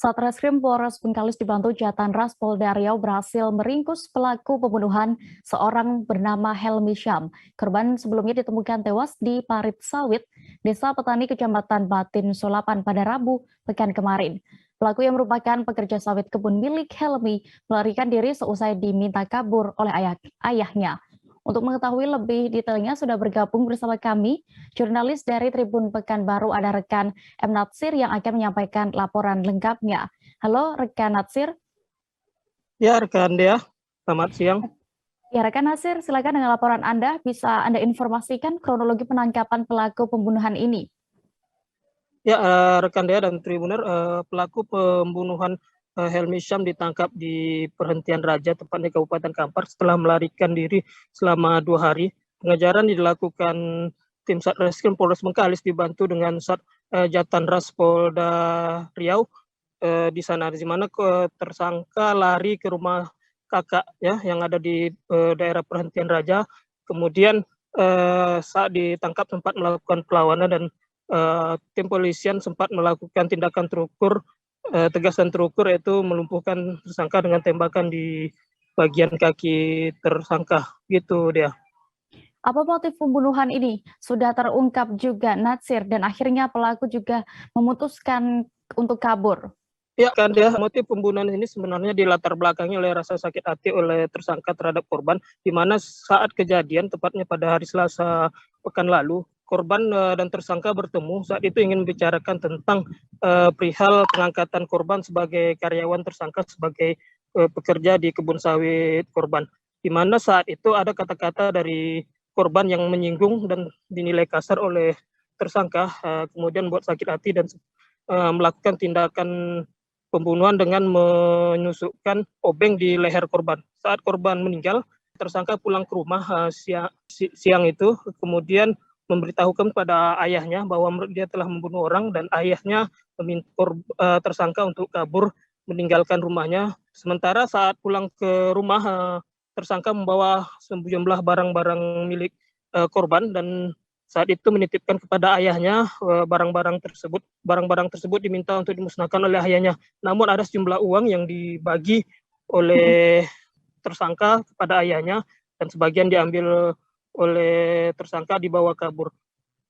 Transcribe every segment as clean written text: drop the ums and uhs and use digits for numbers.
Satreskrim Polres Bengkalis dibantu Jatanras Polda Riau berhasil meringkus pelaku pembunuhan seorang bernama Helmi Syam. Korban sebelumnya ditemukan tewas di Parit Sawit, Desa Petani Kecamatan Batin Solapan pada Rabu pekan kemarin. Pelaku yang merupakan pekerja sawit kebun milik Helmi melarikan diri seusai diminta kabur oleh ayahnya. Untuk mengetahui lebih detailnya sudah bergabung bersama kami, jurnalis dari Tribun Pekanbaru ada rekan M. Natsir yang akan menyampaikan laporan lengkapnya. Halo rekan Natsir. Ya rekan Dea, selamat siang. Ya rekan Natsir, silakan dengan laporan Anda, bisa Anda informasikan kronologi penangkapan pelaku pembunuhan ini. Ya rekan Dea dan Tribuner, pelaku pembunuhan Helmi Syam ditangkap di perhentian Raja tepatnya Kabupaten Kampar setelah melarikan diri selama 2 hari. Pengejaran dilakukan tim Satreskrim Polres Bengkalis dibantu dengan Jatanras Polda Riau di sana, di mana tersangka lari ke rumah kakak ya yang ada di daerah perhentian Raja. Kemudian saat ditangkap sempat melakukan perlawanan dan tim polisian sempat melakukan tindakan terukur, tegas dan terukur, yaitu melumpuhkan tersangka dengan tembakan di bagian kaki tersangka. Gitu dia. Apa motif pembunuhan ini? Sudah terungkap juga Natsir dan akhirnya pelaku juga memutuskan untuk kabur. Ya kan dia, motif pembunuhan ini sebenarnya dilatar belakangi oleh rasa sakit hati oleh tersangka terhadap korban, di mana saat kejadian tepatnya pada hari Selasa pekan lalu, korban dan tersangka bertemu. Saat itu ingin membicarakan tentang perihal pengangkatan korban sebagai karyawan tersangka sebagai pekerja di kebun sawit korban. Di mana saat itu ada kata-kata dari korban yang menyinggung dan dinilai kasar oleh tersangka, kemudian buat sakit hati dan melakukan tindakan pembunuhan dengan menusukkan obeng di leher korban. Saat korban meninggal, tersangka pulang ke rumah siang itu, kemudian memberitahukan pada ayahnya bahwa dia telah membunuh orang dan ayahnya meminta tersangka untuk kabur meninggalkan rumahnya. Sementara saat pulang ke rumah, tersangka membawa sejumlah barang-barang milik korban dan saat itu menitipkan kepada ayahnya barang-barang tersebut diminta untuk dimusnahkan oleh ayahnya. Namun ada sejumlah uang yang dibagi oleh tersangka kepada ayahnya dan sebagian diambil oleh tersangka dibawa kabur.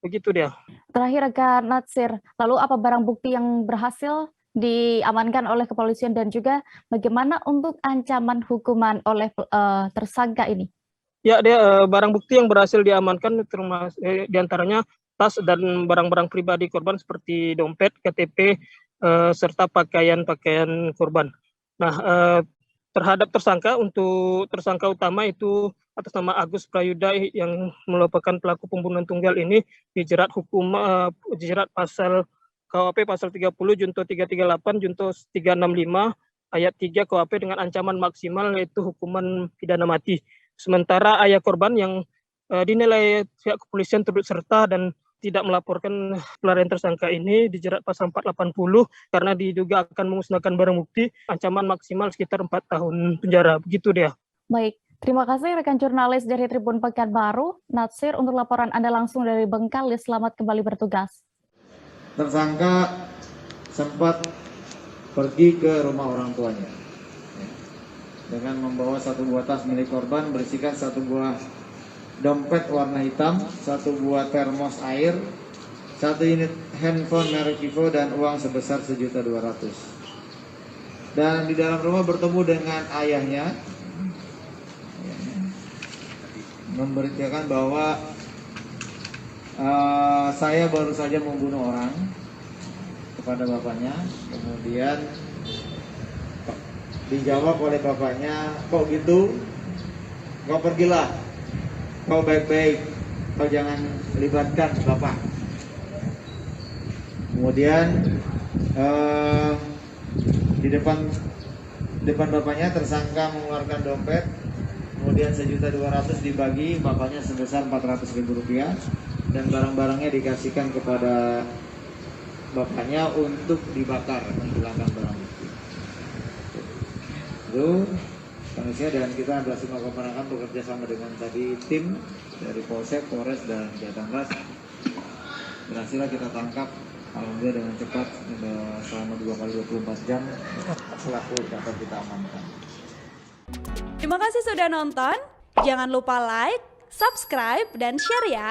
Begitu dia. Terakhir rekan Natsir, lalu apa barang bukti yang berhasil diamankan oleh kepolisian dan juga bagaimana untuk ancaman hukuman oleh tersangka ini? Ya, dia barang bukti yang berhasil diamankan termasuk diantaranya tas dan barang-barang pribadi korban seperti dompet, KTP, serta pakaian korban. Nah, terhadap tersangka, untuk tersangka utama itu atas nama Agus Prayuda yang merupakan pelaku pembunuhan tunggal ini dijerat pasal KUHP pasal 30 junto 338 junto 365 ayat 3 KUHP dengan ancaman maksimal yaitu hukuman pidana mati. Sementara ayah korban yang dinilai pihak kepolisian turut serta dan tidak melaporkan pelarian tersangka ini dijerat pasal 480 karena diduga akan memusnahkan barang bukti, ancaman maksimal sekitar 4 tahun penjara. Begitu dia. Baik, terima kasih rekan jurnalis dari Tribun Pekanbaru, Natsir, untuk laporan Anda langsung dari Bengkalis. Selamat kembali bertugas. Tersangka sempat pergi ke rumah orang tuanya dengan membawa satu buah tas milik korban berisikan satu buah dompet warna hitam, satu buah termos air, satu unit handphone merek Vivo dan uang sebesar 1.200.000. Dan di dalam rumah bertemu dengan ayahnya, memberitakan bahwa saya baru saja membunuh orang kepada bapaknya. Kemudian dijawab oleh bapaknya, kok gitu? Kau pergilah, kau baik-baik, kau jangan libatkan bapak. Kemudian di depan bapaknya tersangka mengeluarkan dompet, kemudian 1.200.000 dibagi, bapaknya sebesar Rp400.000 dan barang-barangnya dikasihkan kepada bapaknya untuk dibakar, menghilangkan barang bukti. Itu kondisinya, dan kita berhasil melakukan bekerja sama dengan tadi tim dari Polsek, Polres dan Jatanras. Berhasil kita tangkap Alhamdulillah dengan cepat selama 2 kali 24 jam pelaku dapat kita amankan. Terima kasih sudah nonton. Jangan lupa like, subscribe, dan share ya.